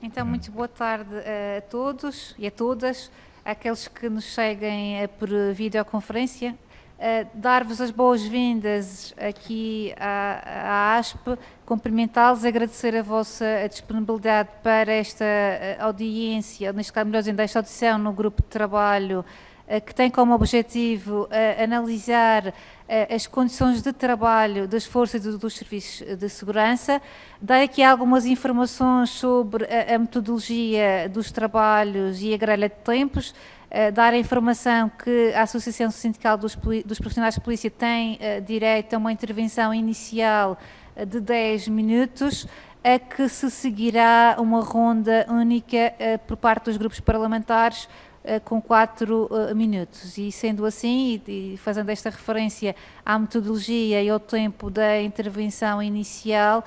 Então, muito boa tarde a todos e a todas, aqueles que nos seguem por videoconferência. Dar-vos as boas-vindas aqui à ASP, cumprimentá-los, agradecer a vossa disponibilidade para esta audiência, neste caso, melhor dizendo, esta audição no grupo de trabalho que tem como objetivo analisar as condições de trabalho das forças e dos serviços de segurança, dar aqui algumas informações sobre a metodologia dos trabalhos e a grelha de tempos, dar a informação que a Associação Sindical dos Profissionais de Polícia tem direito a uma intervenção inicial de 10 minutos, a que se seguirá uma ronda única por parte dos grupos parlamentares com 4 minutos. E sendo assim, e fazendo esta referência à metodologia e ao tempo da intervenção inicial,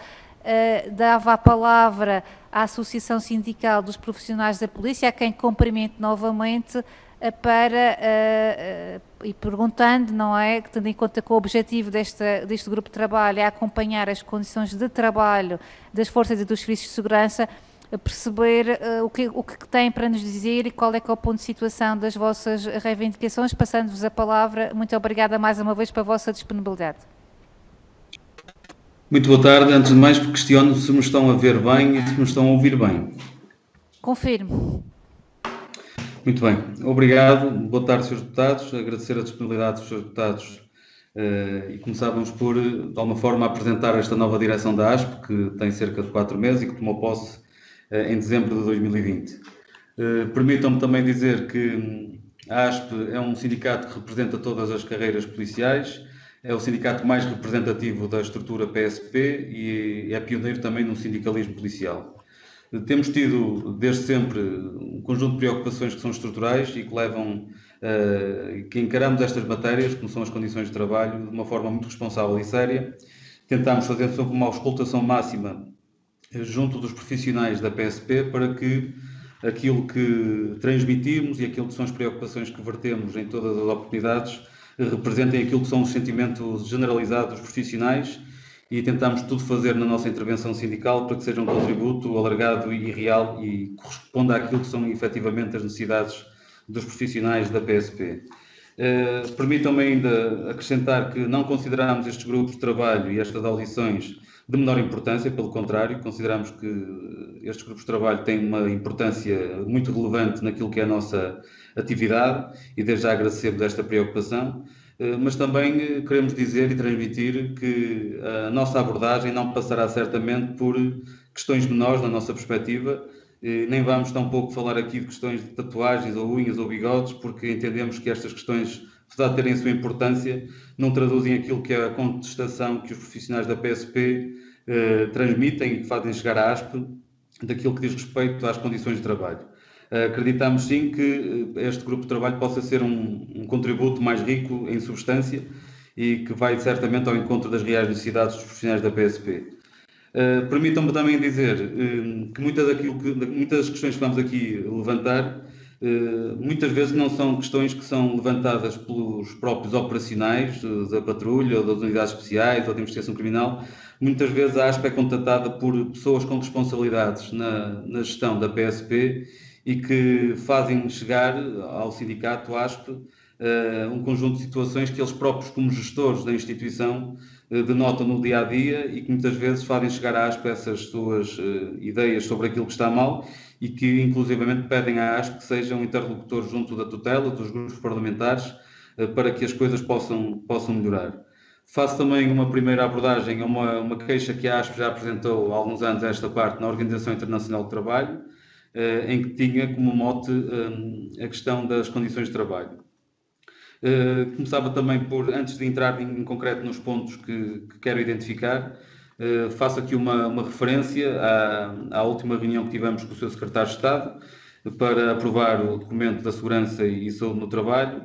dava a palavra à Associação Sindical dos Profissionais da Polícia, a quem cumprimento novamente, e perguntando, não é, que tendo em conta que o objetivo deste grupo de trabalho é acompanhar as condições de trabalho das forças e dos serviços de segurança, perceber o que têm para nos dizer e qual é que é o ponto de situação das vossas reivindicações, passando-vos a palavra. Muito obrigada mais uma vez pela vossa disponibilidade. Muito boa tarde. Antes de mais, questiono se me estão a ver bem e se me estão a ouvir bem. Confirmo. Muito bem. Obrigado. Boa tarde, Srs. Deputados. Agradecer a disponibilidade dos Srs. Deputados e começávamos por, de alguma forma, apresentar esta nova direção da ASP, que tem cerca de 4 meses e que tomou posse em dezembro de 2020. Permitam-me também dizer que a ASP é um sindicato que representa todas as carreiras policiais, é o sindicato mais representativo da estrutura PSP e é pioneiro também no sindicalismo policial. Temos tido, desde sempre, um conjunto de preocupações que são estruturais e que levam, que encaramos estas matérias, como são as condições de trabalho, de uma forma muito responsável e séria. Tentamos fazer sempre uma auscultação máxima junto dos profissionais da PSP para que aquilo que transmitimos e aquilo que são as preocupações que vertemos em todas as oportunidades representem aquilo que são os sentimentos generalizados dos profissionais e tentamos tudo fazer na nossa intervenção sindical para que seja um contributo alargado e real e corresponda àquilo que são efetivamente as necessidades dos profissionais da PSP. Permitam-me ainda acrescentar que não consideramos estes grupos de trabalho e estas audições de menor importância, pelo contrário, consideramos que estes grupos de trabalho têm uma importância muito relevante naquilo que é a nossa atividade e desde já agradecemos esta preocupação, mas também queremos dizer e transmitir que a nossa abordagem não passará certamente por questões menores na nossa perspectiva, nem vamos tampouco falar aqui de questões de tatuagens ou unhas ou bigodes, porque entendemos que estas questões, apesar de terem a sua importância, não traduzem aquilo que é a contestação que os profissionais da PSP transmitem e que fazem chegar à ASP daquilo que diz respeito às condições de trabalho. Acreditamos sim que este grupo de trabalho possa ser um contributo mais rico em substância e que vai certamente ao encontro das reais necessidades dos profissionais da PSP. Permitam-me também dizer que muitas das questões que vamos aqui levantar muitas vezes não são questões que são levantadas pelos próprios operacionais da patrulha, ou das unidades especiais, ou da investigação criminal. Muitas vezes a ASP é contatada por pessoas com responsabilidades na gestão da PSP e que fazem chegar ao sindicato ASP um conjunto de situações que eles próprios, como gestores da instituição, denotam no dia-a-dia e que muitas vezes fazem chegar à ASP essas suas ideias sobre aquilo que está mal e que inclusivamente pedem à ASP que seja um interlocutor junto da tutela, dos grupos parlamentares, para que as coisas possam melhorar. Faço também uma primeira abordagem a uma queixa que a ASP já apresentou há alguns anos a esta parte na Organização Internacional do Trabalho, em que tinha como mote a questão das condições de trabalho. Começava também por, antes de entrar em concreto nos pontos que quero identificar, faço aqui uma referência à última reunião que tivemos com o Sr. Secretário de Estado para aprovar o documento da segurança e saúde no trabalho,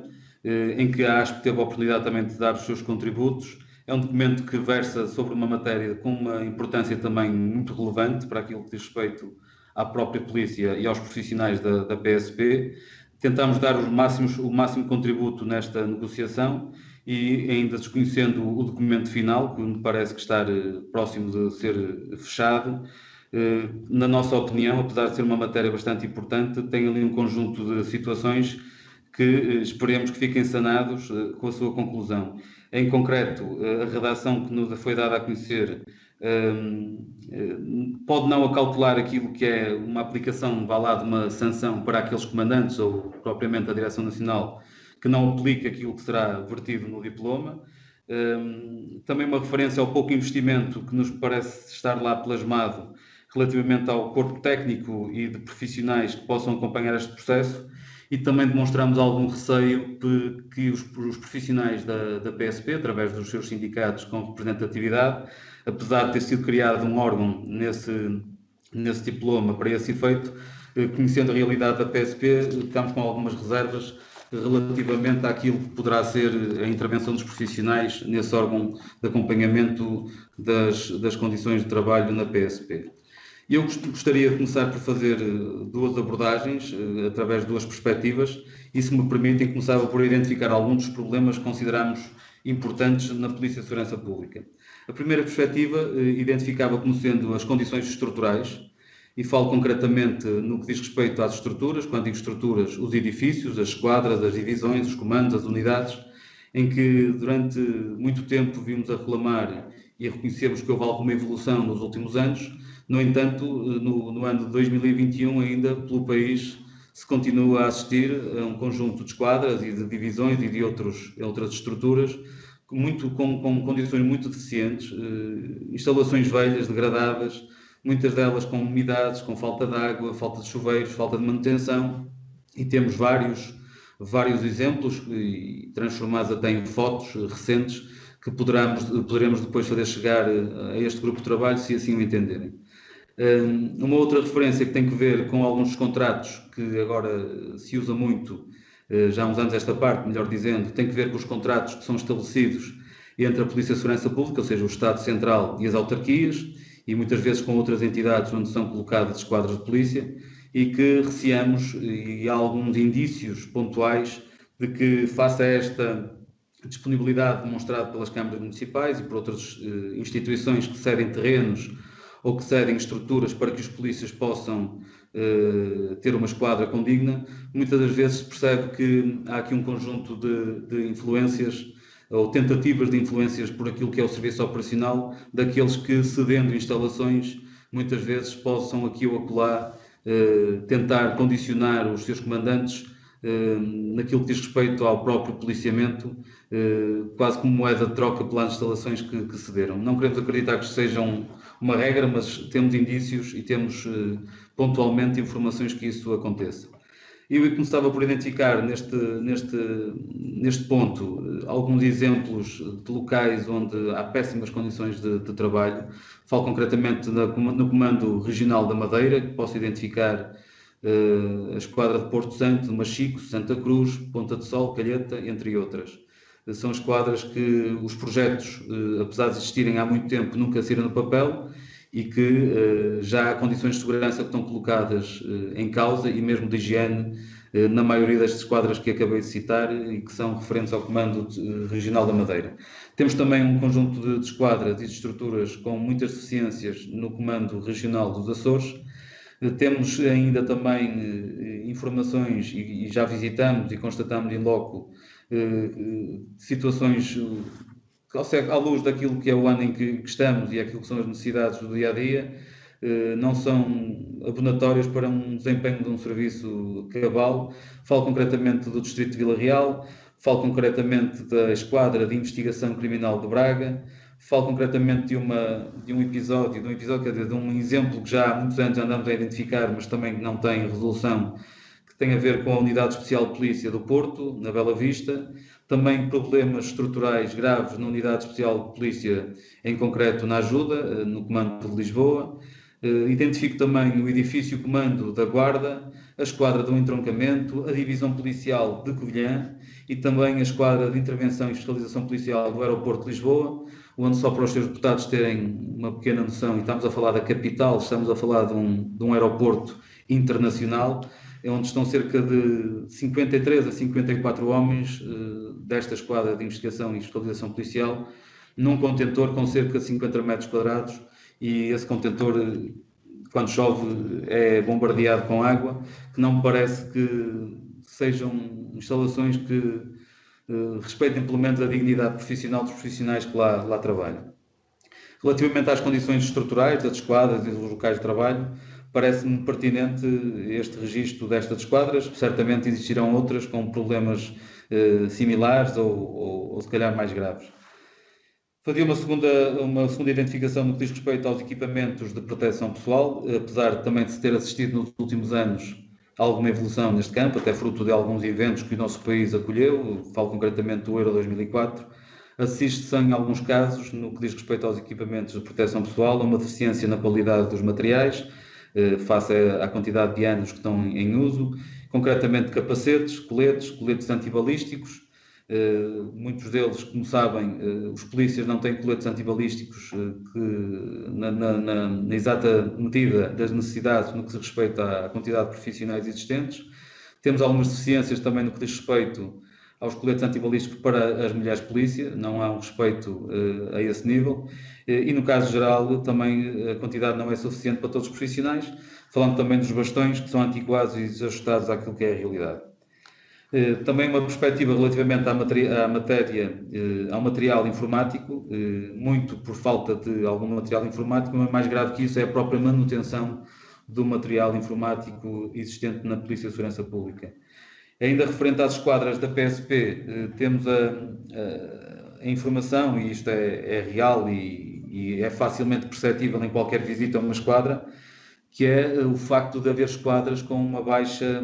em que a ASP teve a oportunidade também de dar os seus contributos. É um documento que versa sobre uma matéria com uma importância também muito relevante para aquilo que diz respeito à própria polícia e aos profissionais da PSP. Tentámos dar o máximo contributo nesta negociação e ainda desconhecendo o documento final, que me parece que está próximo de ser fechado, na nossa opinião, apesar de ser uma matéria bastante importante, tem ali um conjunto de situações que esperemos que fiquem sanados com a sua conclusão. Em concreto, a redação que nos foi dada a conhecer pode não acautelar aquilo que é uma aplicação, vá lá, de uma sanção para aqueles comandantes ou propriamente a Direção Nacional que não aplica aquilo que será vertido no diploma. Também uma referência ao pouco investimento que nos parece estar lá plasmado relativamente ao corpo técnico e de profissionais que possam acompanhar este processo, e também demonstramos algum receio que os profissionais da PSP, através dos seus sindicatos com representatividade, apesar de ter sido criado um órgão nesse diploma para esse efeito, conhecendo a realidade da PSP, ficamos com algumas reservas relativamente àquilo que poderá ser a intervenção dos profissionais nesse órgão de acompanhamento das condições de trabalho na PSP. Eu gostaria de começar por fazer duas abordagens, através de duas perspectivas, e se me permitem, começava por identificar alguns dos problemas que consideramos importantes na Polícia de Segurança Pública. A primeira perspectiva identificava como sendo as condições estruturais, e falo concretamente no que diz respeito às estruturas, quando digo estruturas, os edifícios, as esquadras, as divisões, os comandos, as unidades, em que durante muito tempo vimos a reclamar e a reconhecermos que houve alguma evolução nos últimos anos. No entanto, no ano de 2021 ainda, pelo país, se continua a assistir a um conjunto de esquadras e de divisões e de outras estruturas com condições muito deficientes, instalações velhas, degradadas, muitas delas com umidades, com falta de água, falta de chuveiros, falta de manutenção, e temos vários exemplos transformados até em fotos recentes que poderemos depois fazer chegar a este grupo de trabalho, se assim o entenderem. Uma outra referência que tem que ver com alguns dos contratos que agora se usa muito, já há uns anos esta parte, melhor dizendo, tem que ver com os contratos que são estabelecidos entre a Polícia de Segurança Pública, ou seja, o Estado Central e as autarquias, e muitas vezes com outras entidades onde são colocadas esquadras de polícia, e que receamos, e há alguns indícios pontuais de que, face a esta disponibilidade demonstrada pelas câmaras municipais e por outras instituições que cedem terrenos ou que cedem estruturas para que os polícias possam ter uma esquadra condigna, muitas das vezes se percebe que há aqui um conjunto de influências ou tentativas de influências por aquilo que é o serviço operacional daqueles que, cedendo instalações, muitas vezes possam aqui ou acolá tentar condicionar os seus comandantes naquilo que diz respeito ao próprio policiamento, quase como moeda de troca pelas instalações que cederam. Não queremos acreditar que sejam uma regra, mas temos indícios e temos pontualmente informações que isso aconteça. Eu começava por identificar neste ponto alguns exemplos de locais onde há péssimas condições de trabalho. Falo concretamente no Comando Regional da Madeira, que posso identificar a Esquadra de Porto Santo, de Machico, Santa Cruz, Ponta de Sol, Calheta, entre outras. São esquadras que os projetos, apesar de existirem há muito tempo, nunca saíram no papel, e que já há condições de segurança que estão colocadas em causa, e mesmo de higiene, na maioria destas esquadras que acabei de citar e que são referentes ao Comando Regional da Madeira. Temos também um conjunto de esquadras e de estruturas com muitas deficiências no Comando Regional dos Açores. Temos ainda também informações, e já visitamos e constatamos em loco situações à luz daquilo que é o ano em que estamos e aquilo que são as necessidades do dia-a-dia, não são abonatórias para um desempenho de um serviço cabal. Falo concretamente do Distrito de Vila Real, falo concretamente da Esquadra de Investigação Criminal de Braga, falo concretamente de um episódio, quer dizer, de um exemplo que já há muitos anos andamos a identificar, mas também não tem resolução, que tem a ver com a Unidade Especial de Polícia do Porto, na Bela Vista. Também problemas estruturais graves na Unidade Especial de Polícia, em concreto na Ajuda, no Comando de Lisboa. Identifico também o edifício Comando da Guarda, a Esquadra do Entroncamento, a Divisão Policial de Covilhã e também a Esquadra de Intervenção e Fiscalização Policial do Aeroporto de Lisboa, onde, só para os seus deputados terem uma pequena noção, e estamos a falar da capital, estamos a falar de um aeroporto internacional, onde estão cerca de 53 a 54 homens desta Esquadra de Investigação e Fiscalização Policial, num contentor com cerca de 50 metros quadrados, e esse contentor quando chove, é bombardeado com água, que não me parece que sejam instalações que respeitem pelo menos a dignidade profissional dos profissionais que lá trabalham. Relativamente às condições estruturais das esquadras e dos locais de trabalho, parece-me pertinente este registro destas esquadras. Certamente existirão outras com problemas similares ou se calhar mais graves. Fazia uma segunda identificação no que diz respeito aos equipamentos de proteção pessoal, apesar também de se ter assistido nos últimos anos a alguma evolução neste campo, até fruto de alguns eventos que o nosso país acolheu, falo concretamente do Euro 2004, assiste-se em alguns casos, no que diz respeito aos equipamentos de proteção pessoal, a uma deficiência na qualidade dos materiais, face à quantidade de anos que estão em uso, concretamente capacetes, coletes antibalísticos. Muitos deles, como sabem, os polícias não têm coletes antibalísticos que, na exata medida das necessidades no que se respeita à quantidade de profissionais existentes. Temos algumas deficiências também no que diz respeito aos coletes antibalísticos para as mulheres polícia, não há um respeito a esse nível, e no caso geral também a quantidade não é suficiente para todos os profissionais, falando também dos bastões que são antiquados e desajustados àquilo que é a realidade. Também uma perspectiva relativamente ao material informático, muito por falta de algum material informático, mas mais grave que isso é a própria manutenção do material informático existente na Polícia de Segurança Pública. Ainda referente às esquadras da PSP, temos a informação, e isto é real e é facilmente perceptível em qualquer visita a uma esquadra, que é o facto de haver esquadras com uma baixa,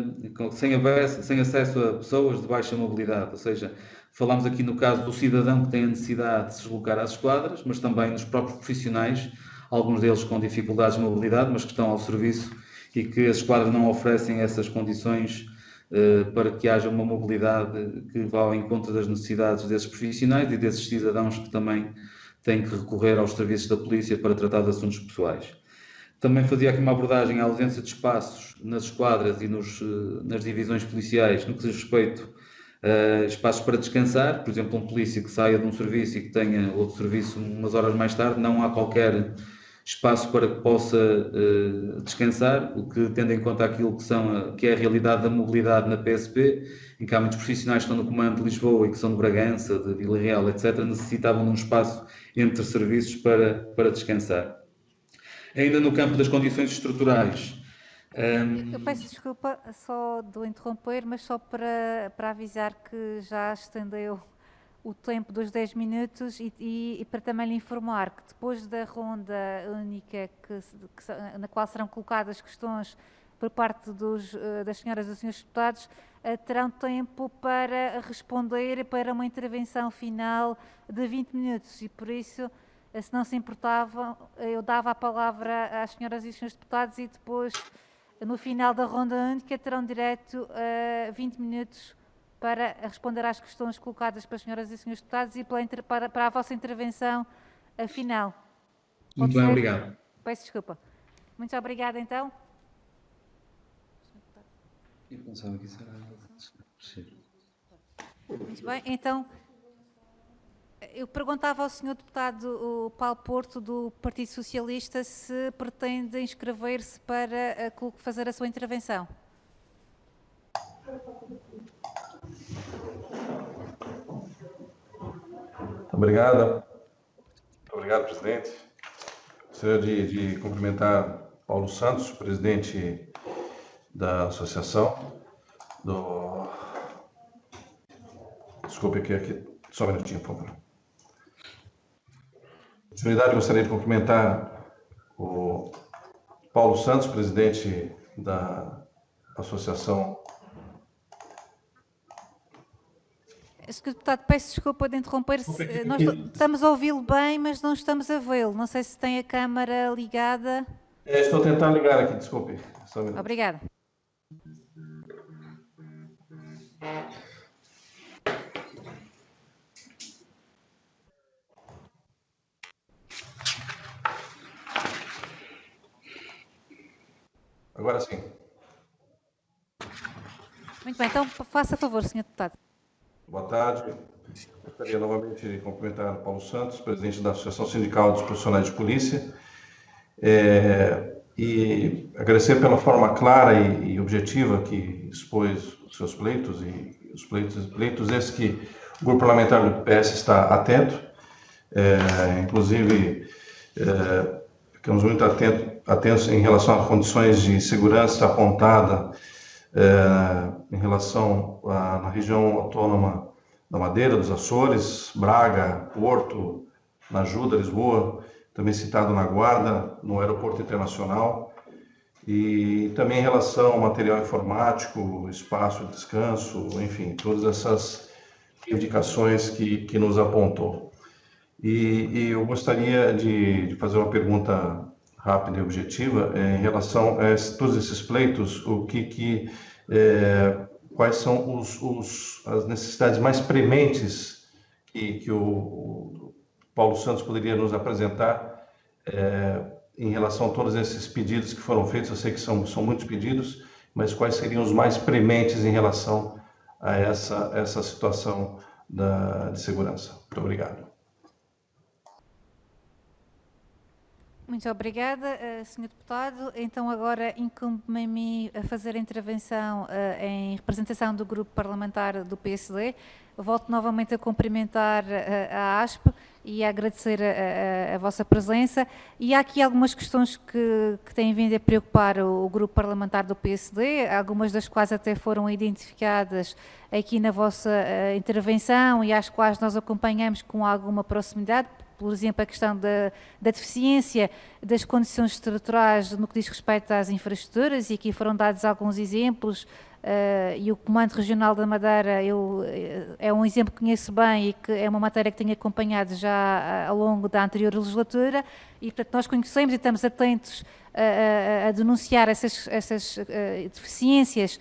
sem acesso a pessoas de baixa mobilidade, ou seja, falamos aqui no caso do cidadão que tem a necessidade de se deslocar às esquadras, mas também nos próprios profissionais, alguns deles com dificuldades de mobilidade, mas que estão ao serviço e que as esquadras não oferecem essas condições para que haja uma mobilidade que vá ao encontro das necessidades desses profissionais e desses cidadãos que também têm que recorrer aos serviços da polícia para tratar de assuntos pessoais. Também fazia aqui uma abordagem à ausência de espaços nas esquadras e nas divisões policiais no que diz respeito a espaços para descansar. Por exemplo, um polícia que saia de um serviço e que tenha outro serviço umas horas mais tarde, não há qualquer espaço para que possa descansar, o que, tendo em conta aquilo que é a realidade da mobilidade na PSP, em que há muitos profissionais que estão no comando de Lisboa e que são de Bragança, de Vila Real, etc., necessitavam de um espaço entre serviços para descansar. Ainda no campo das condições estruturais. Eu peço desculpa só de o interromper, mas só para avisar que já estendeu o tempo dos 10 minutos e para também lhe informar que depois da ronda única na qual serão colocadas questões por parte das senhoras e dos senhores deputados, terão tempo para responder para uma intervenção final de 20 minutos e por isso, se não se importavam, eu dava a palavra às senhoras e senhores deputados e depois, no final da ronda única, terão direito a 20 minutos para responder às questões colocadas pelas senhoras e senhores deputados e para a vossa intervenção final. Muito bem, obrigado. Peço desculpa. Muito obrigada, então. Eu pensava que isso era... Muito bem, então... Eu perguntava ao senhor deputado o Paulo Porto, do Partido Socialista, se pretende inscrever-se para fazer a sua intervenção. Obrigado, presidente. Gostaria de cumprimentar Paulo Santos, presidente da associação Desculpe aqui, só um minutinho, por favor. Oportunidade, gostaria de cumprimentar o Paulo Santos, presidente da associação. Senhor deputado, peço desculpa de interromper. Nós estamos a ouvi-lo bem, mas não estamos a vê-lo. Não sei se tem a câmara ligada. Estou tentando ligar aqui, desculpe. Só um minuto. Obrigada. Agora sim. Muito bem, então faça favor, senhor deputado. Boa tarde. Gostaria novamente de cumprimentar Paulo Santos, presidente da Associação Sindical dos Profissionais de Polícia. e agradecer pela forma clara e objetiva que expôs os seus pleitos, e os pleitos esses que o grupo parlamentar do PS está atento, inclusive ficamos muito atentos em relação às condições de segurança apontada em relação na região autônoma da Madeira, dos Açores, Braga, Porto, na Ajuda, Lisboa, também citado na Guarda, no Aeroporto Internacional, e também em relação ao material informático, espaço de descanso, enfim, todas essas indicações que nos apontou. E eu gostaria de fazer uma pergunta rápida e objetiva em relação a todos esses pleitos, quais são as necessidades mais prementes que o Paulo Santos poderia nos apresentar em relação a todos esses pedidos que foram feitos. Eu sei que são muitos pedidos, mas quais seriam os mais prementes em relação a essa situação de segurança? Muito obrigado. Muito obrigada, Sr. Deputado. Então agora incumbe-me a mim a fazer a intervenção em representação do Grupo Parlamentar do PSD. Volto novamente a cumprimentar a ASP e a agradecer a vossa presença. E há aqui algumas questões que têm vindo a preocupar o Grupo Parlamentar do PSD, algumas das quais até foram identificadas aqui na vossa intervenção e às quais nós acompanhamos com alguma proximidade. Por exemplo, a questão da deficiência das condições estruturais no que diz respeito às infraestruturas, e aqui foram dados alguns exemplos, e o Comando Regional da Madeira é um exemplo que conheço bem e que é uma matéria que tenho acompanhado já ao longo da anterior legislatura, e portanto nós conhecemos e estamos atentos a denunciar essas deficiências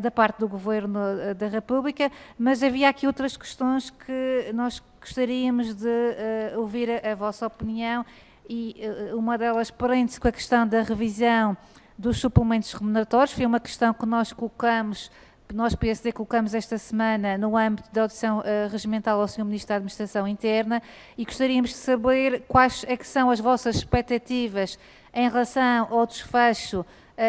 da parte do Governo da República, mas havia aqui outras questões que nós gostaríamos de ouvir a vossa opinião, e uma delas prende-se com a questão da revisão dos suplementos remuneratórios. Foi uma questão que nós PSD colocamos esta semana no âmbito da audição regimental ao Sr. Ministro da Administração Interna, e gostaríamos de saber quais é que são as vossas expectativas em relação ao desfecho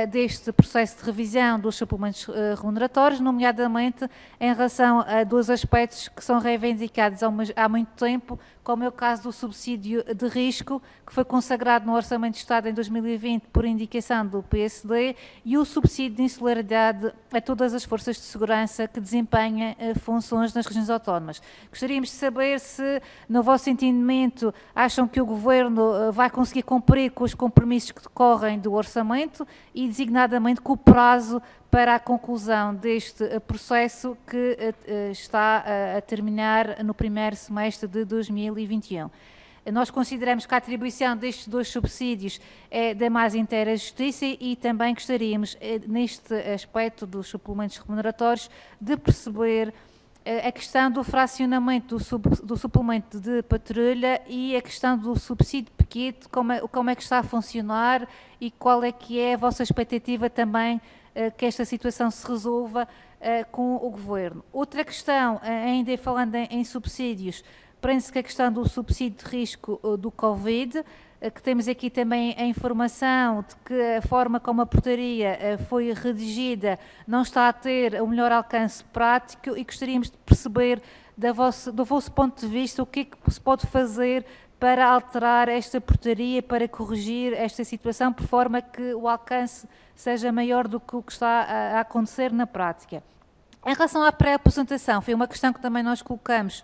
deste processo de revisão dos suplementos remuneratórios, nomeadamente em relação a dois aspectos que são reivindicados há muito tempo, como é o caso do subsídio de risco, que foi consagrado no Orçamento de Estado em 2020 por indicação do PSD, e o subsídio de insularidade a todas as forças de segurança que desempenham funções nas regiões autónomas. Gostaríamos de saber se, no vosso entendimento, acham que o Governo vai conseguir cumprir com os compromissos que decorrem do Orçamento, e designadamente com o prazo para a conclusão deste processo que está a terminar no primeiro semestre de 2021. Nós consideramos que a atribuição destes dois subsídios é da mais inteira justiça, e também gostaríamos, neste aspecto dos suplementos remuneratórios, de perceber a questão do fracionamento do suplemento de patrulha e a questão do subsídio de piquete, como é que está a funcionar, e qual é que é a vossa expectativa também que esta situação se resolva com o Governo. Outra questão, ainda falando em subsídios, prende-se com a questão do subsídio de risco do Covid, que temos aqui também a informação de que a forma como a portaria foi redigida não está a ter o melhor alcance prático, e gostaríamos de perceber do vosso ponto de vista o que é que se pode fazer para alterar esta portaria, para corrigir esta situação, por forma que o alcance seja maior do que o que está a acontecer na prática. Em relação à pré-aposentação, foi uma questão que também nós colocamos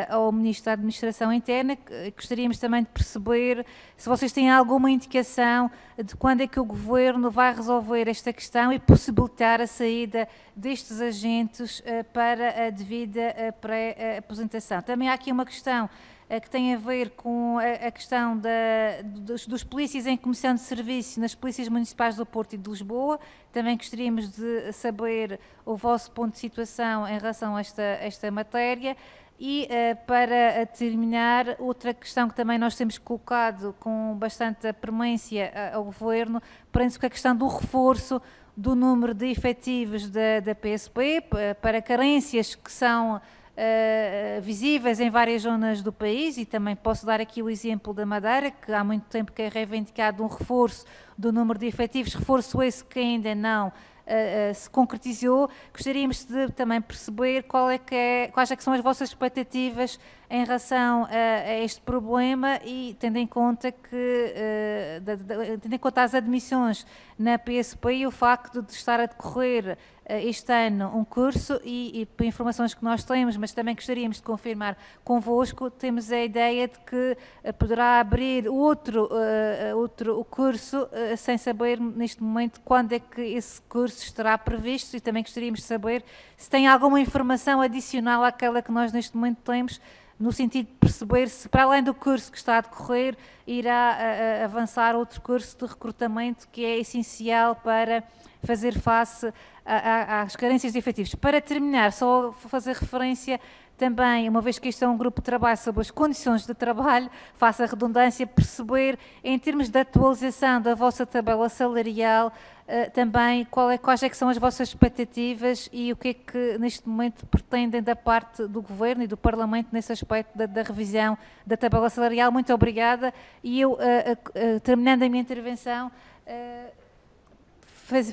ao Ministro da Administração Interna. Gostaríamos também de perceber se vocês têm alguma indicação de quando é que o Governo vai resolver esta questão e possibilitar a saída destes agentes para a devida pré-aposentação. Também há aqui uma questão que tem a ver com a questão dos polícias em comissão de serviço nas polícias municipais do Porto e de Lisboa. Também gostaríamos de saber o vosso ponto de situação em relação a esta matéria. E para terminar, outra questão que também nós temos colocado com bastante premência ao Governo, prende-se com a questão do reforço do número de efetivos da PSP para carências que são visíveis em várias zonas do país, e também posso dar aqui o exemplo da Madeira, que há muito tempo que é reivindicado um reforço do número de efetivos, reforço esse que ainda não se concretizou. Gostaríamos de também perceber quais é que são as vossas expectativas em relação a este problema, e tendo em conta as admissões na PSP e o facto de estar a decorrer este ano um curso, e por informações que nós temos, mas também gostaríamos de confirmar convosco, temos a ideia de que poderá abrir outro curso, sem saber neste momento quando é que esse curso estará previsto, e também gostaríamos de saber se tem alguma informação adicional àquela que nós neste momento temos, no sentido de perceber se, para além do curso que está a decorrer, irá avançar outro curso de recrutamento que é essencial para fazer face às carências de efetivos. Para terminar, só fazer referência também, uma vez que este é um grupo de trabalho sobre as condições de trabalho, faça a redundância, perceber, em termos de atualização da vossa tabela salarial, também quais é que são as vossas expectativas e o que é que neste momento pretendem da parte do Governo e do Parlamento nesse aspecto da revisão da tabela salarial. Muito obrigada. E eu, terminando a minha intervenção,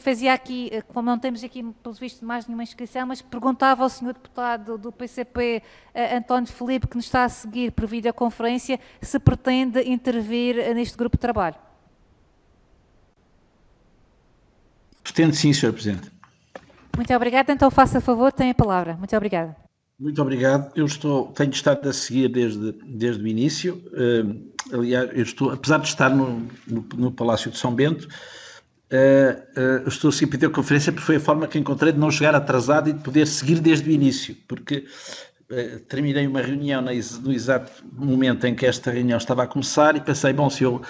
fazia aqui, como não temos aqui, pelo visto, mais nenhuma inscrição, mas perguntava ao senhor deputado do PCP, António Filipe, que nos está a seguir por videoconferência, se pretende intervir neste grupo de trabalho. Pretendo sim, Sr. Presidente. Muito obrigada. Então, faça favor, tem a palavra. Muito obrigada. Muito obrigado. Tenho estado a seguir desde o início. Aliás, apesar de estar no Palácio de São Bento, estou sempre a ter conferência porque foi a forma que encontrei de não chegar atrasado e de poder seguir desde o início, porque terminei uma reunião no exato momento em que esta reunião estava a começar e pensei, bom, se eu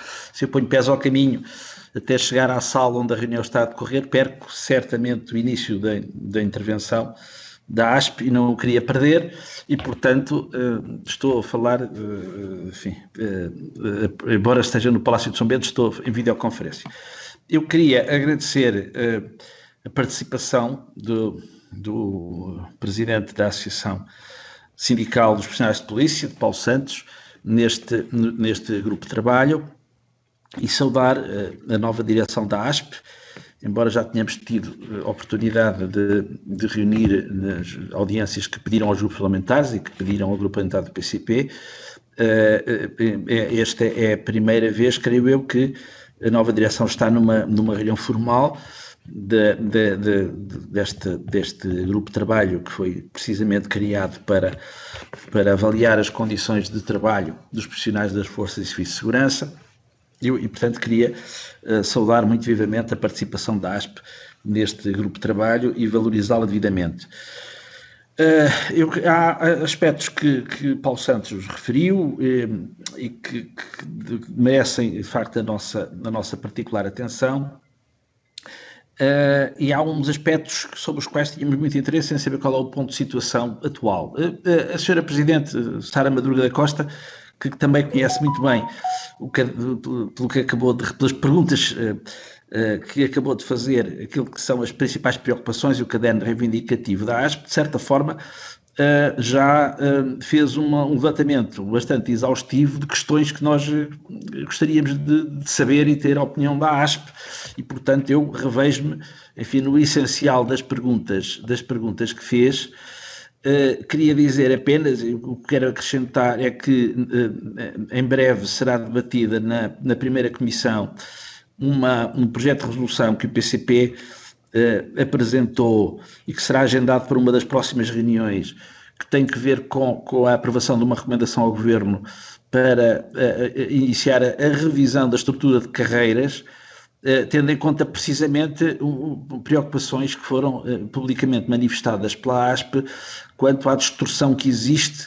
ponho pés ao caminho até chegar à sala onde a reunião está a decorrer, perco certamente o início da intervenção da ASP e não o queria perder, e portanto estou a falar, enfim, embora esteja no Palácio de São Bento, estou em videoconferência. Eu queria agradecer a participação do Presidente da Associação Sindical dos Profissionais de Polícia, de Paulo Santos, neste grupo de trabalho, e saudar a nova direção da ASP, embora já tenhamos tido a oportunidade de reunir nas audiências que pediram aos grupos parlamentares e que pediram ao grupo parlamentar do PCP. Esta é a primeira vez, creio eu, que a nova direção está numa reunião formal deste grupo de trabalho que foi precisamente criado para avaliar as condições de trabalho dos profissionais das forças e serviços de segurança. E, portanto, queria saudar muito vivamente a participação da ASP neste grupo de trabalho e valorizá-la devidamente. Há aspectos que Paulo Santos referiu e que merecem, de facto, a nossa particular atenção. E há uns aspectos sobre os quais tínhamos muito interesse em saber qual é o ponto de situação atual. A senhora Presidente, Sara Madruga da Costa, que também conhece muito bem pelo que acabou pelas perguntas que acabou de fazer, aquilo que são as principais preocupações e o caderno reivindicativo da ASP, de certa forma, já fez um levantamento bastante exaustivo de questões que nós gostaríamos de saber e ter a opinião da ASP, e, portanto, eu revejo-me, enfim, no essencial das perguntas que fez. Queria dizer apenas, o que quero acrescentar é que em breve será debatida na primeira comissão um projeto de resolução que o PCP apresentou e que será agendado para uma das próximas reuniões, que tem que ver com a aprovação de uma recomendação ao Governo para iniciar a revisão da estrutura de carreiras, tendo em conta precisamente preocupações que foram publicamente manifestadas pela ASP quanto à distorção que existe,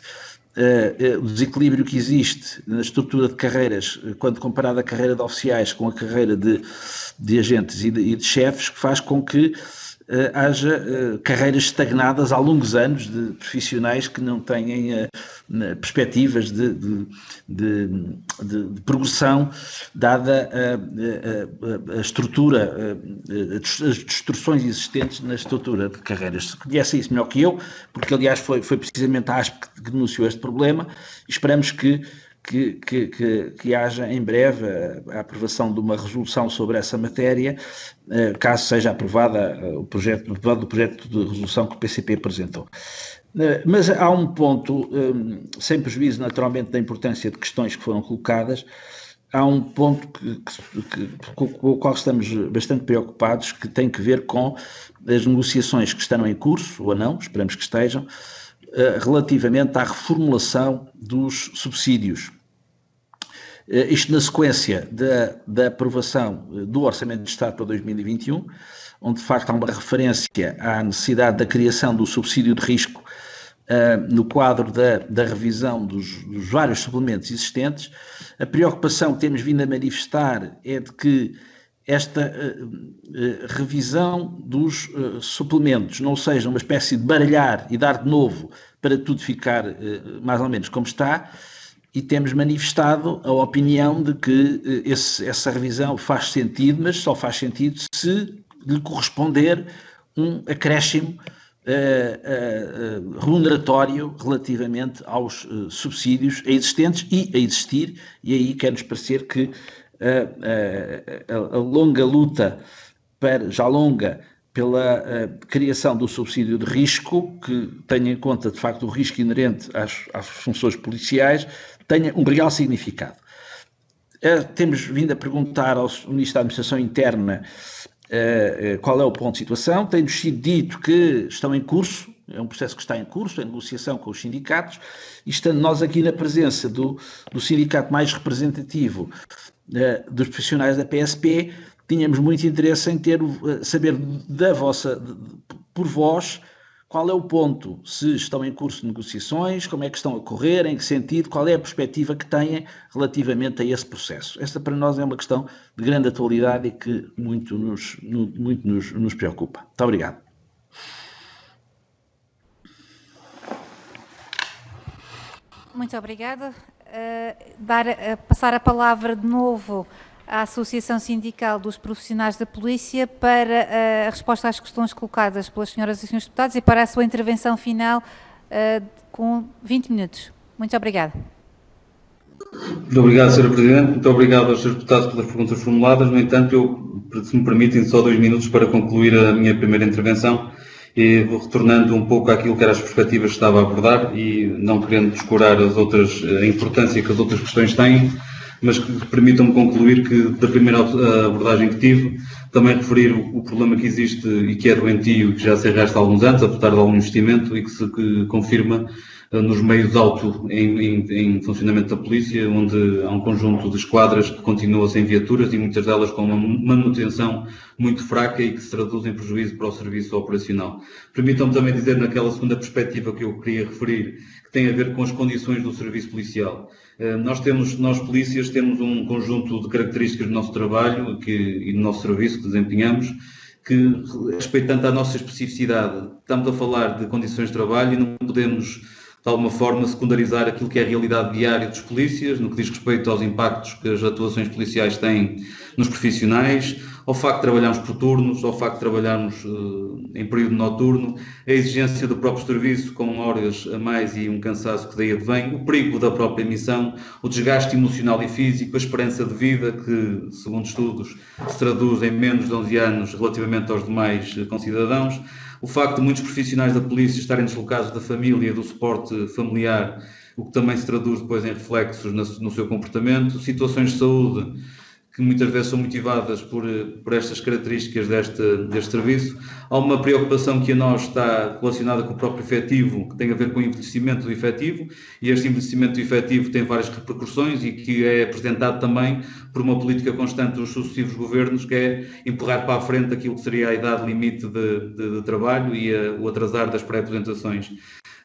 o desequilíbrio que existe na estrutura de carreiras, quando comparada a carreira de oficiais com a carreira de agentes e de chefes, que faz com que haja carreiras estagnadas há longos anos de profissionais que não têm perspectivas de progressão, dada a estrutura, as distorções existentes na estrutura de carreiras. Conhece isso melhor que eu, porque aliás foi precisamente a ASP que denunciou este problema, e esperamos que haja em breve a aprovação de uma resolução sobre essa matéria, caso seja aprovada o projeto de resolução que o PCP apresentou. Mas há um ponto, sem prejuízo naturalmente da importância de questões que foram colocadas, há um ponto com o qual estamos bastante preocupados, que tem que ver com as negociações que estão em curso, ou não, esperamos que estejam, relativamente à reformulação dos subsídios. Isto na sequência da aprovação do Orçamento de Estado para 2021, onde de facto há uma referência à necessidade da criação do subsídio de risco no quadro da revisão dos vários suplementos existentes. A preocupação que temos vindo a manifestar é de que esta revisão dos suplementos não seja uma espécie de baralhar e dar de novo para tudo ficar mais ou menos como está, e temos manifestado a opinião de que essa revisão faz sentido, mas só faz sentido se lhe corresponder um acréscimo remuneratório relativamente aos subsídios existentes e a existir, e aí quer-nos parecer que a longa luta, já longa, pela criação do subsídio de risco, que tenha em conta de facto o risco inerente às funções policiais, tenha um real significado. Temos vindo a perguntar ao Ministro da Administração Interna qual é o ponto de situação. Tem-nos sido dito que estão em curso, é um processo que está em curso, em negociação com os sindicatos, e estando nós aqui na presença do sindicato mais representativo dos profissionais da PSP, tínhamos muito interesse em saber por vós, qual é o ponto, se estão em curso de negociações, como é que estão a correr, em que sentido, qual é a perspectiva que têm relativamente a esse processo. Esta para nós é uma questão de grande atualidade e que muito nos preocupa. Muito obrigado. Muito obrigada. Passar a palavra de novo à Associação Sindical dos Profissionais da Polícia para a resposta às questões colocadas pelas senhoras e senhores deputados e para a sua intervenção final com 20 minutos. Muito obrigada. Muito obrigado, Sra. Presidente. Muito obrigado aos senhores deputados pelas perguntas formuladas. No entanto, se me permitem, só 2 minutos para concluir a minha primeira intervenção. E vou retornando um pouco àquilo que eram as perspectivas que estava a abordar e não querendo descurar a importância que as outras questões têm, mas que permitam-me concluir que da primeira abordagem que tive, também referir o problema que existe e que é doentio e que já se arrasta há alguns anos, apesar de algum investimento, e que se confirma nos meios auto em funcionamento da polícia, onde há um conjunto de esquadras que continua sem viaturas e muitas delas com uma manutenção muito fraca e que se traduz em prejuízo para o serviço operacional. Permitam-me também dizer, naquela segunda perspectiva que eu queria referir, que tem a ver com as condições do serviço policial. Nós polícias temos um conjunto de características do nosso trabalho e do nosso serviço que desempenhamos, que respeitando a nossa especificidade, estamos a falar de condições de trabalho e não podemos de alguma forma secundarizar aquilo que é a realidade diária dos polícias, no que diz respeito aos impactos que as atuações policiais têm nos profissionais, ao facto de trabalharmos por turnos, ao facto de trabalharmos em período noturno, a exigência do próprio serviço com horas a mais e um cansaço que daí advém, o perigo da própria missão, o desgaste emocional e físico, a esperança de vida que, segundo estudos, se traduz em menos de 11 anos relativamente aos demais concidadãos, o facto de muitos profissionais da polícia estarem deslocados da família, do suporte familiar, o que também se traduz depois em reflexos no seu comportamento, situações de saúde que muitas vezes são motivadas por estas características deste serviço. Há uma preocupação que a nós está relacionada com o próprio efetivo, que tem a ver com o envelhecimento do efetivo, e este envelhecimento do efetivo tem várias repercussões e que é apresentado também por uma política constante dos sucessivos governos, que é empurrar para a frente aquilo que seria a idade limite de trabalho e o atrasar das pré-aposentações.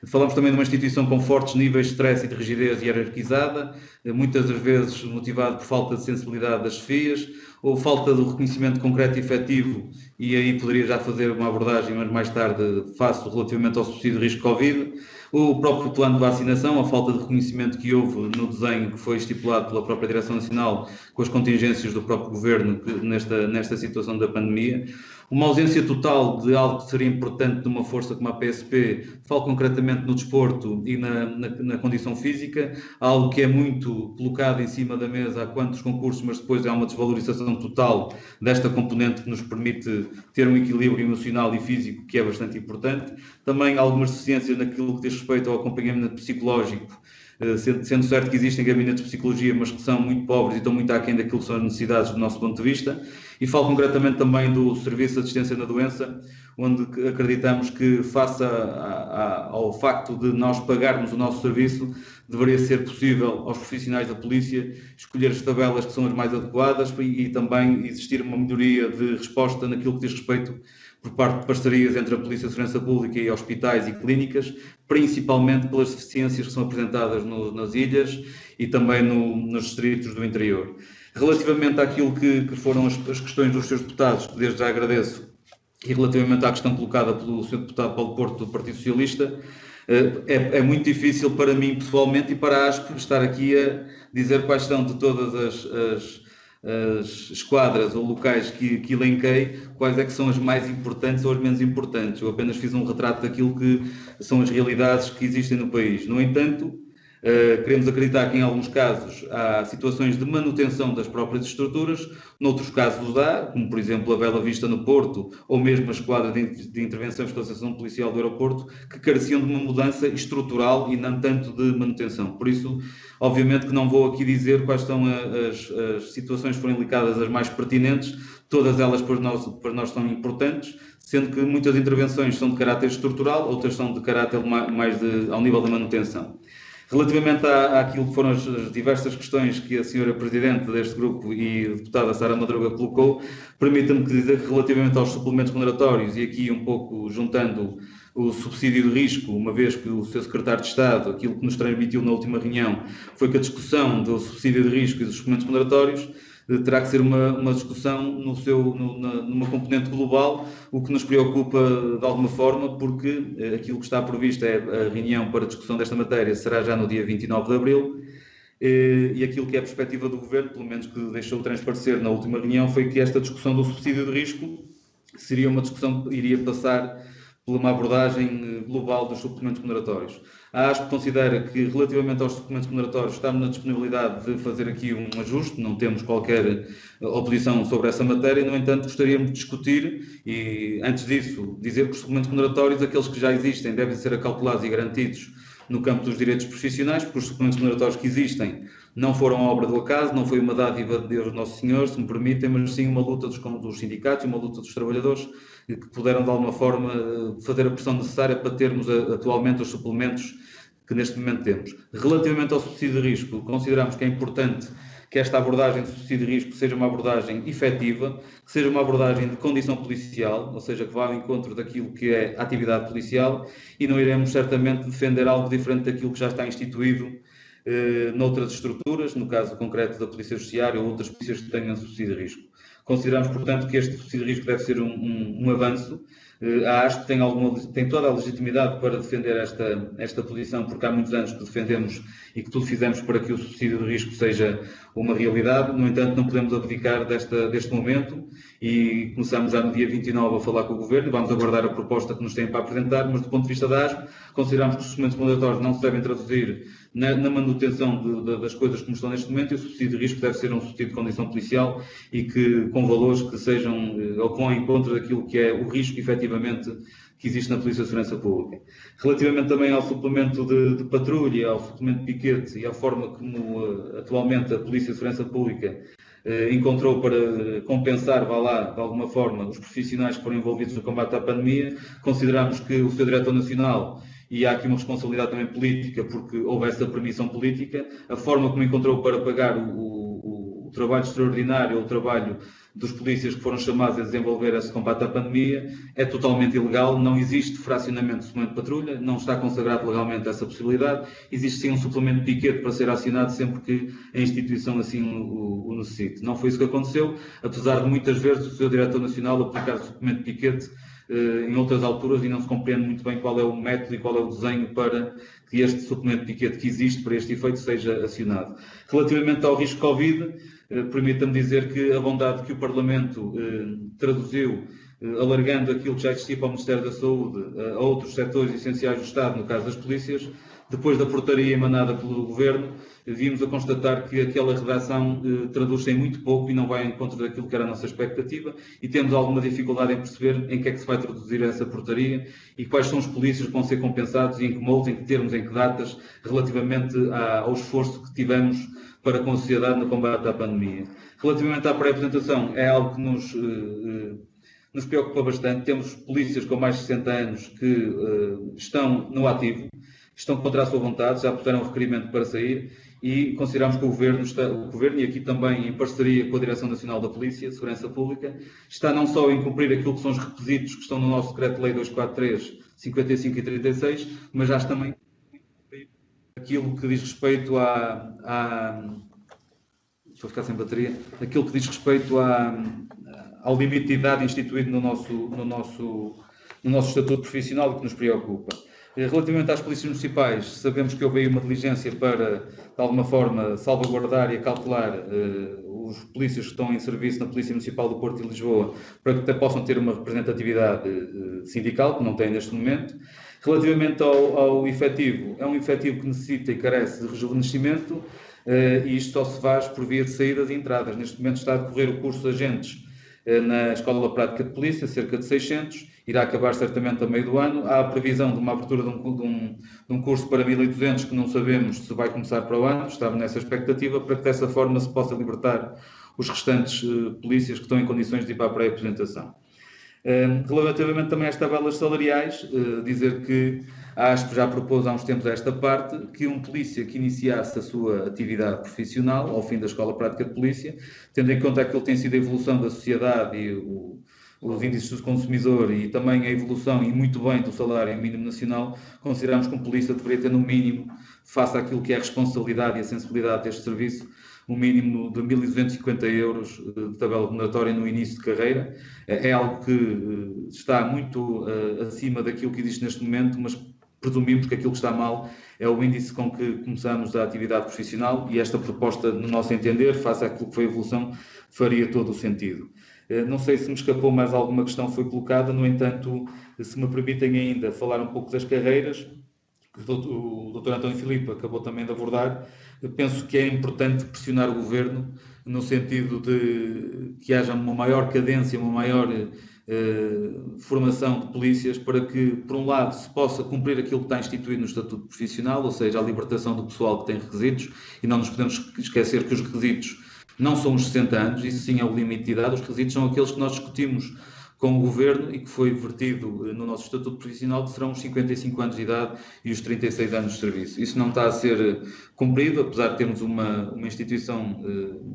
Falamos também de uma instituição com fortes níveis de stress e de rigidez hierarquizada, muitas das vezes motivado por falta de sensibilidade das chefias, ou falta do reconhecimento concreto e efetivo, e aí poderia já fazer uma abordagem, mas mais tarde faço relativamente ao subsídio de risco Covid, o próprio plano de vacinação, a falta de reconhecimento que houve no desenho que foi estipulado pela própria Direção Nacional com as contingências do próprio Governo nesta situação da pandemia, uma ausência total de algo que seria importante de uma força como a PSP, falo concretamente no desporto e na condição física, algo que é muito colocado em cima da mesa há quantos concursos, mas depois há uma desvalorização total desta componente que nos permite ter um equilíbrio emocional e físico que é bastante importante. Também algumas deficiências naquilo que diz respeito ao acompanhamento psicológico, sendo certo que existem gabinetes de psicologia, mas que são muito pobres e estão muito aquém daquilo que são as necessidades do nosso ponto de vista. E falo concretamente também do Serviço de Assistência na Doença, onde acreditamos que, face ao facto de nós pagarmos o nosso serviço, deveria ser possível aos profissionais da polícia escolher as tabelas que são as mais adequadas e também existir uma melhoria de resposta naquilo que diz respeito por parte de parcerias entre a Polícia de Segurança Pública e hospitais e clínicas, principalmente pelas deficiências que são apresentadas nas ilhas e também nos distritos do interior. Relativamente àquilo que foram as questões dos seus deputados, que desde já agradeço, e relativamente à questão colocada pelo Sr. Deputado Paulo Porto, do Partido Socialista, é muito difícil para mim, pessoalmente, e para a ASP, estar aqui a dizer quais são de todas as esquadras ou locais que elenquei, quais é que são as mais importantes ou as menos importantes. Eu apenas fiz um retrato daquilo que são as realidades que existem no país. No entanto, queremos acreditar que em alguns casos há situações de manutenção das próprias estruturas, noutros casos há, como por exemplo a Bela Vista no Porto, ou mesmo a Esquadra de Intervenção e Fiscalização Policial do Aeroporto, que careciam de uma mudança estrutural e não tanto de manutenção. Por isso, obviamente que não vou aqui dizer quais são as situações que foram elencadas as mais pertinentes, todas elas para nós são importantes, sendo que muitas intervenções são de caráter estrutural, outras são de caráter mais ao nível da manutenção. Relativamente àquilo que foram as diversas questões que a senhora Presidente deste grupo e a deputada Sara Madruga colocou, permita-me dizer que relativamente aos suplementos remuneratórios, e aqui um pouco juntando o subsídio de risco, uma vez que o Sr. Secretário de Estado, aquilo que nos transmitiu na última reunião, foi que a discussão do subsídio de risco e dos suplementos remuneratórios terá que ser uma discussão numa componente global, o que nos preocupa de alguma forma, porque aquilo que está previsto é a reunião para a discussão desta matéria será já no dia 29 de abril, e aquilo que é a perspectiva do Governo, pelo menos que deixou transparecer na última reunião, foi que esta discussão do subsídio de risco seria uma discussão que iria passar por uma abordagem global dos suplementos remuneratórios. A ASP considera que, relativamente aos suplementos remuneratórios, estamos na disponibilidade de fazer aqui um ajuste, não temos qualquer oposição sobre essa matéria, no entanto, gostaríamos de discutir e, antes disso, dizer que os suplementos remuneratórios, aqueles que já existem, devem ser acalculados e garantidos no campo dos direitos profissionais, porque os suplementos remuneratórios que existem não foram obra do acaso, não foi uma dádiva de Deus Nosso Senhor, se me permitem, mas sim uma luta dos sindicatos, uma luta dos trabalhadores, que puderam, de alguma forma, fazer a pressão necessária para termos atualmente os suplementos que neste momento temos. Relativamente ao subsídio de risco, consideramos que é importante que esta abordagem de subsídio de risco seja uma abordagem efetiva, que seja uma abordagem de condição policial, ou seja, que vá ao encontro daquilo que é a atividade policial, e não iremos certamente defender algo diferente daquilo que já está instituído noutras estruturas, no caso concreto da Polícia Judiciária ou outras polícias que tenham subsídio de risco. Consideramos, portanto, que este subsídio de risco deve ser um avanço. A ASP tem toda a legitimidade para defender esta posição, porque há muitos anos que defendemos e que tudo fizemos para que o subsídio de risco seja uma realidade. No entanto, não podemos abdicar deste momento e começamos já no dia 29 a falar com o Governo. Vamos aguardar a proposta que nos têm para apresentar, mas do ponto de vista da ASP, consideramos que os suplementos remuneratórios não se devem traduzir na manutenção das coisas como estão neste momento, e o subsídio de risco deve ser um subsídio de condição policial e que com valores que sejam ou que vão em contra daquilo que é o risco efetivamente que existe na Polícia de Segurança Pública. Relativamente também ao suplemento de patrulha, ao suplemento de piquete e à forma como atualmente a Polícia de Segurança Pública encontrou para compensar, vá lá, de alguma forma, os profissionais que foram envolvidos no combate à pandemia, consideramos que o Sr. Diretor Nacional, e há aqui uma responsabilidade também política, porque houve essa permissão política, a forma como encontrou para pagar o trabalho extraordinário, o trabalho dos polícias que foram chamados a desenvolver esse combate à pandemia é totalmente ilegal, não existe fracionamento de suplemento de patrulha, não está consagrado legalmente essa possibilidade, existe sim um suplemento de piquete para ser acionado sempre que a instituição assim o necessite. Não foi isso que aconteceu, apesar de muitas vezes o Sr. Diretor Nacional aplicar o suplemento de piquete em outras alturas e não se compreende muito bem qual é o método e qual é o desenho para que este suplemento de piquete que existe para este efeito seja acionado. Relativamente ao risco Covid, permita-me dizer que a bondade que o Parlamento traduziu, alargando aquilo que já existia para o Ministério da Saúde a outros setores essenciais do Estado, no caso das polícias, depois da portaria emanada pelo Governo, vimos a constatar que aquela redação traduz-se em muito pouco e não vai em encontro daquilo que era a nossa expectativa e temos alguma dificuldade em perceber em que é que se vai traduzir essa portaria e quais são os polícias que vão ser compensados e em que moldes, em que termos, em que datas, relativamente ao esforço que tivemos para com a sociedade no combate à pandemia. Relativamente à pré-apresentação, é algo que nos preocupa bastante. Temos polícias com mais de 60 anos que estão no ativo, estão contra a sua vontade, já puseram um requerimento para sair e consideramos que o Governo, e aqui também em parceria com a Direção Nacional da Polícia, Segurança Pública, está não só em cumprir aquilo que são os requisitos que estão no nosso Decreto-Lei 243, 55 e 36, mas já também aquilo que diz respeito Estou a ficar sem bateria. Aquilo que diz respeito ao limite de idade instituído no nosso estatuto profissional e que nos preocupa. Relativamente às polícias municipais, sabemos que houve aí uma diligência para, de alguma forma, salvaguardar e acautelar os polícias que estão em serviço na Polícia Municipal do Porto e Lisboa para que possam ter uma representatividade sindical, que não têm neste momento. Relativamente ao efetivo, é um efetivo que necessita e carece de rejuvenescimento e isto só se faz por via de saídas e entradas. Neste momento está a decorrer o curso de agentes na Escola Prática de Polícia, cerca de 600, irá acabar certamente a meio do ano. Há a previsão de uma abertura de um curso para 1.200 que não sabemos se vai começar para o ano, estamos nessa expectativa, para que dessa forma se possa libertar os restantes polícias que estão em condições de ir para a pré-apresentação. Relativamente também às tabelas salariais, dizer que a ASP já propôs há uns tempos esta parte, que um polícia que iniciasse a sua atividade profissional ao fim da Escola Prática de Polícia, tendo em conta aquilo que tem sido a evolução da sociedade e os índices do consumidor e também a evolução, e muito bem, do salário mínimo nacional, consideramos que um polícia deveria ter no mínimo, face àquilo que é a responsabilidade e a sensibilidade deste serviço, um mínimo de 1.250 euros de tabela remuneratória no início de carreira. É algo que está muito acima daquilo que existe neste momento, mas presumimos que aquilo que está mal é o índice com que começamos a atividade profissional e esta proposta, no nosso entender, face àquilo que foi a evolução, faria todo o sentido. Não sei se me escapou mais alguma questão que foi colocada, no entanto, se me permitem ainda falar um pouco das carreiras, que o Dr. António Filipe acabou também de abordar. Eu penso que é importante pressionar o Governo no sentido de que haja uma maior cadência, uma maior formação de polícias para que, por um lado, se possa cumprir aquilo que está instituído no Estatuto Profissional, ou seja, a libertação do pessoal que tem requisitos, e não nos podemos esquecer que os requisitos não são os 60 anos, isso sim é o limite de idade, os requisitos são aqueles que nós discutimos com o Governo e que foi vertido no nosso Estatuto Profissional, que serão os 55 anos de idade e os 36 anos de serviço. Isso não está a ser cumprido, apesar de termos uma instituição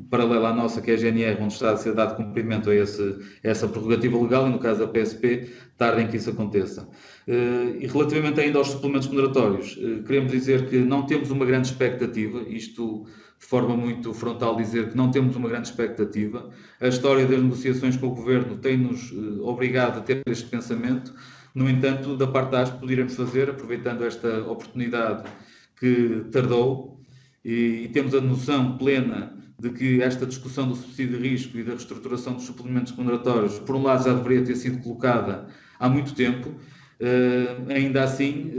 paralela à nossa, que é a GNR, onde está a ser dado cumprimento a essa prerrogativa legal, e no caso da PSP, tardem que isso aconteça. E relativamente ainda aos suplementos remuneratórios, queremos dizer que não temos uma grande expectativa, isto de forma muito frontal dizer que não temos uma grande expectativa. A história das negociações com o Governo tem-nos obrigado a ter este pensamento. No entanto, da parte da ASP poderíamos fazer, aproveitando esta oportunidade que tardou, e temos a noção plena de que esta discussão do subsídio de risco e da reestruturação dos suplementos remuneratórios, por um lado, já deveria ter sido colocada há muito tempo. Ainda assim,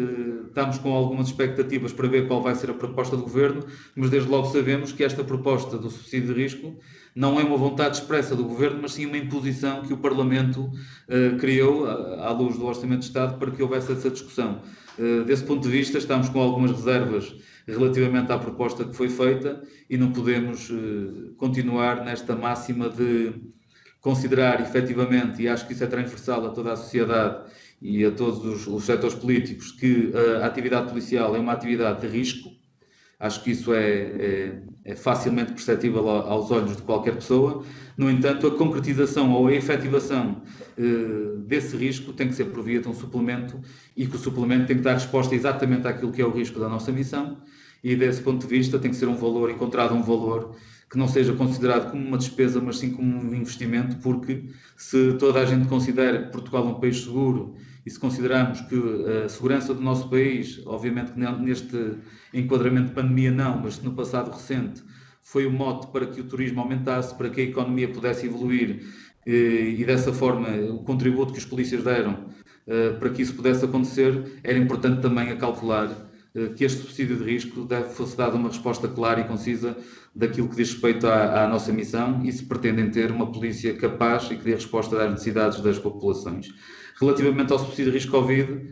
estamos com algumas expectativas para ver qual vai ser a proposta do Governo, mas desde logo sabemos que esta proposta do subsídio de risco não é uma vontade expressa do Governo, mas sim uma imposição que o Parlamento criou, à luz do Orçamento de Estado, para que houvesse essa discussão. Desse ponto de vista, estamos com algumas reservas relativamente à proposta que foi feita e não podemos continuar nesta máxima de considerar efetivamente, e acho que isso é transversal a toda a sociedade e a todos os setores políticos, que a atividade policial é uma atividade de risco. Acho que isso é facilmente perceptível aos olhos de qualquer pessoa. No entanto, a concretização ou a efetivação desse risco tem que ser por via de um suplemento, e que o suplemento tem que dar resposta exatamente àquilo que é o risco da nossa missão, e desse ponto de vista tem que ser encontrado um valor que não seja considerado como uma despesa, mas sim como um investimento, porque se toda a gente considera que Portugal é um país seguro, e se considerarmos que a segurança do nosso país, obviamente que neste enquadramento de pandemia não, mas no passado recente foi o mote para que o turismo aumentasse, para que a economia pudesse evoluir, e dessa forma o contributo que os polícias deram para que isso pudesse acontecer, era importante também acautelar que este subsídio de risco fosse dado uma resposta clara e concisa daquilo que diz respeito à nossa missão, e se pretendem ter uma polícia capaz e que dê resposta às necessidades das populações. Relativamente ao subsídio de risco Covid,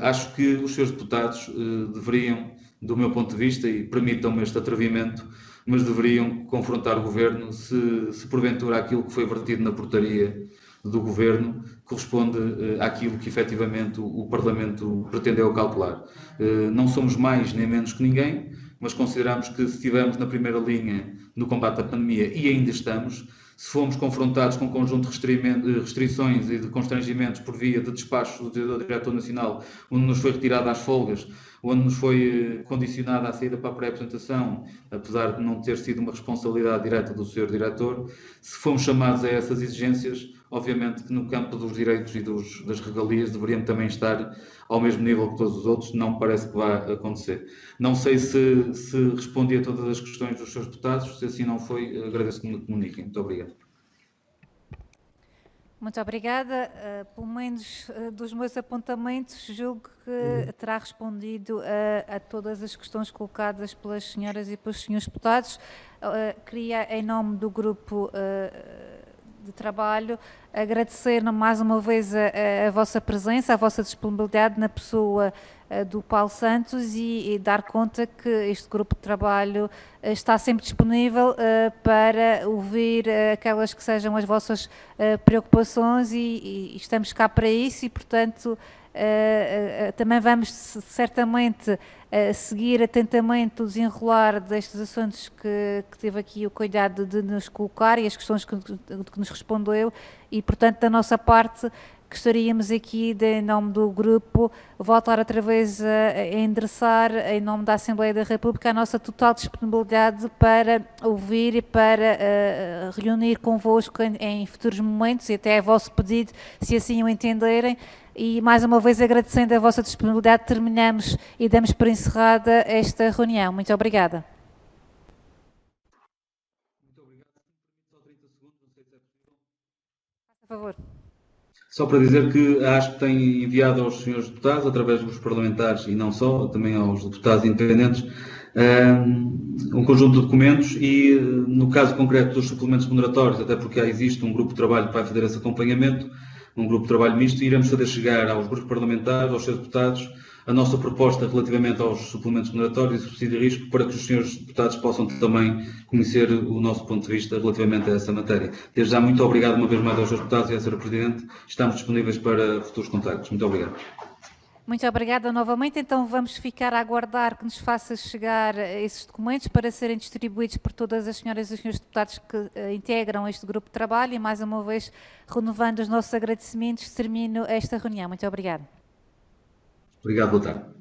acho que os seus deputados deveriam, do meu ponto de vista, e permitam-me este atrevimento, mas deveriam confrontar o Governo se porventura aquilo que foi vertido na portaria do Governo corresponde àquilo que efetivamente o Parlamento pretendeu cautelar. Não somos mais nem menos que ninguém, mas consideramos que se estivermos na primeira linha no combate à pandemia, e ainda estamos, se fomos confrontados com um conjunto de restrições e de constrangimentos por via de despachos do Diretor Nacional, onde nos foi retirada as folgas, onde nos foi condicionada a saída para a pré-apresentação, apesar de não ter sido uma responsabilidade direta do Sr. Diretor, se fomos chamados a essas exigências, obviamente que no campo dos direitos e das regalias deveriam também estar ao mesmo nível que todos os outros. Não me parece que vá acontecer. Não sei se respondi a todas as questões dos seus deputados. Se assim não foi, agradeço que me comuniquem. Muito obrigado. Muito obrigada. Pelo menos dos meus apontamentos, julgo que terá respondido a todas as questões colocadas pelas senhoras e pelos senhores deputados. Queria, em nome do grupo de trabalho, agradecer mais uma vez a vossa presença, a vossa disponibilidade na pessoa do Paulo Santos, e dar conta que este grupo de trabalho está sempre disponível para ouvir aquelas que sejam as vossas preocupações, e estamos cá para isso, e portanto também vamos certamente seguir atentamente o desenrolar destes assuntos que teve aqui o cuidado de nos colocar, e as questões que nos respondeu, e portanto da nossa parte gostaríamos aqui, em nome do grupo, voltar outra vez a endereçar, em nome da Assembleia da República, a nossa total disponibilidade para ouvir e para reunir convosco em futuros momentos, e até a vosso pedido, se assim o entenderem. E mais uma vez, agradecendo a vossa disponibilidade, terminamos e damos por encerrada esta reunião. Muito obrigada. Muito obrigado. Só 30 segundos, não sei se é possível. Por favor. Só para dizer que a ASP tem enviado aos senhores deputados, através dos parlamentares e não só, também aos deputados independentes, um conjunto de documentos, e no caso concreto dos suplementos remuneratórios, até porque existe um grupo de trabalho que vai fazer esse acompanhamento, um grupo de trabalho misto, e iremos fazer chegar aos grupos parlamentares, aos seus deputados, a nossa proposta relativamente aos suplementos remuneratórios e subsídio de risco, para que os senhores deputados possam também conhecer o nosso ponto de vista relativamente a essa matéria. Desde já, muito obrigado uma vez mais aos senhores deputados e à Sra. Presidente. Estamos disponíveis para futuros contactos. Muito obrigado. Muito obrigada novamente. Então vamos ficar a aguardar que nos faça chegar esses documentos para serem distribuídos por todas as senhoras e os senhores deputados que integram este grupo de trabalho, e mais uma vez, renovando os nossos agradecimentos, termino esta reunião. Muito obrigada. Obrigado, boa tarde.